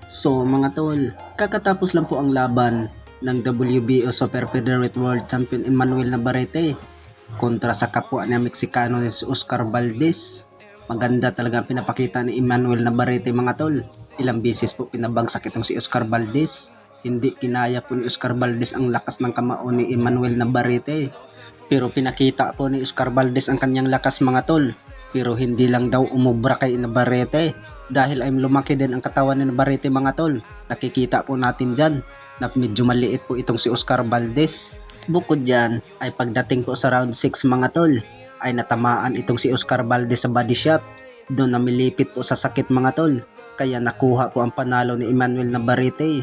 So mga tol, kakatapos lang po ang laban ng WBO Super Featherweight World Champion Emmanuel Navarrete kontra sa kapwa niya Meksikano ni si Oscar Valdez. Maganda talaga ang pinapakita ni Emmanuel Navarrete mga tol. Ilang beses po pinabagsak itong si Oscar Valdez. Hindi kinaya po ni Oscar Valdez ang lakas ng kamao ni Emmanuel Navarrete. Pero pinakita po ni Oscar Valdez ang kanyang lakas mga tol. Pero hindi lang daw umubra kay Navarrete dahil ay lumaki din ang katawan ni Navarrete mga tol. Nakikita po natin dyan na medyo maliit po itong si Oscar Valdez. Bukod dyan ay pagdating po sa round 6 mga tol ay natamaan itong si Oscar Valdez sa body shot. Doon na milipit po sa sakit mga tol. Kaya nakuha po ang panalo ni Emmanuel Navarrete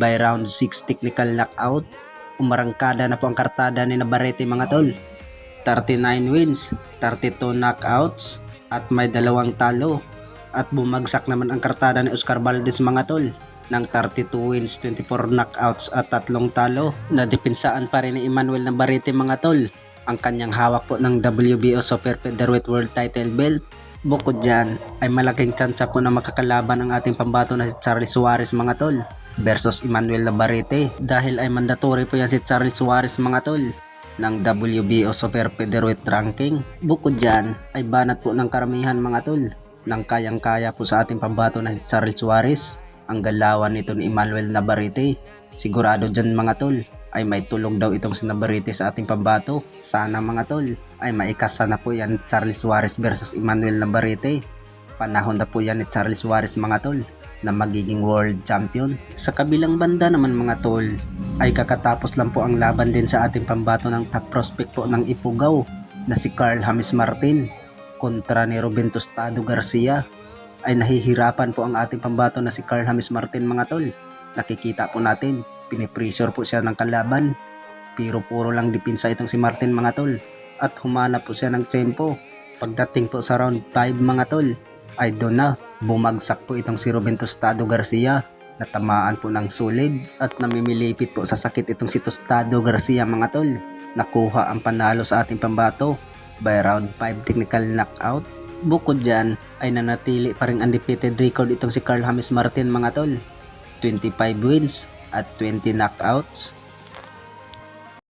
by round 6 technical knockout. Umarangkada na po ang kartada ni Navarrete mga tol. 39 wins, 32 knockouts at may 2 talo. At bumagsak naman ang kartada ni Oscar Valdez mga tol ng 32 wins, 24 knockouts at 3 talo. Nadipensaan pa rin ni Emmanuel Navarrete mga tol ang kanyang hawak po ng WBO Super Featherweight World Title Belt. Bukod dyan ay malaking tsansa po na makakalaban ang ating pambato na si Charlie Suarez mga tol versus Emmanuel Navarrete dahil ay mandatory po yan si Charlie Suarez mga tol ng WBO Super Featherweight ranking. Bukod dyan ay banat po ng karamihan mga tol ng kayang-kaya po sa ating pambato na si Charlie Suarez ang galawan nito ni Emmanuel Navarrete. Sigurado dyan mga tol ay may tulong daw itong si Navarrete sa ating pambato. Sana mga tol ay maikasa na po yan Charlie Suarez versus Emmanuel Navarrete. Panahon na po yan ni Charlie Suarez mga tol na magiging world champion. Sa kabilang banda naman mga tol ay kakatapos lang po ang laban din sa ating pambato ng top prospect po ng Ifugao na si Carl James Martin kontra ni Ruben Tostado Garcia. Ay nahihirapan po ang ating pambato na si Carl James Martin mga tol. Nakikita po natin pinipressure po siya ng kalaban pero puro lang depensa itong si Martin mga tol at humanap po siya ng tempo. Pagdating po sa round 5 mga tol ay doon na bumagsak po itong si Ruben Tostado Garcia. Natamaan po ng sulid at namimilipit po sa sakit itong si Tostado Garcia mga tol. Nakuha ang panalo sa ating pambato by round 5 technical knockout. Bukod dyan ay nanatili pa rin undefeated record itong si Carl James Martin mga tol. 25 wins at 20 knockouts.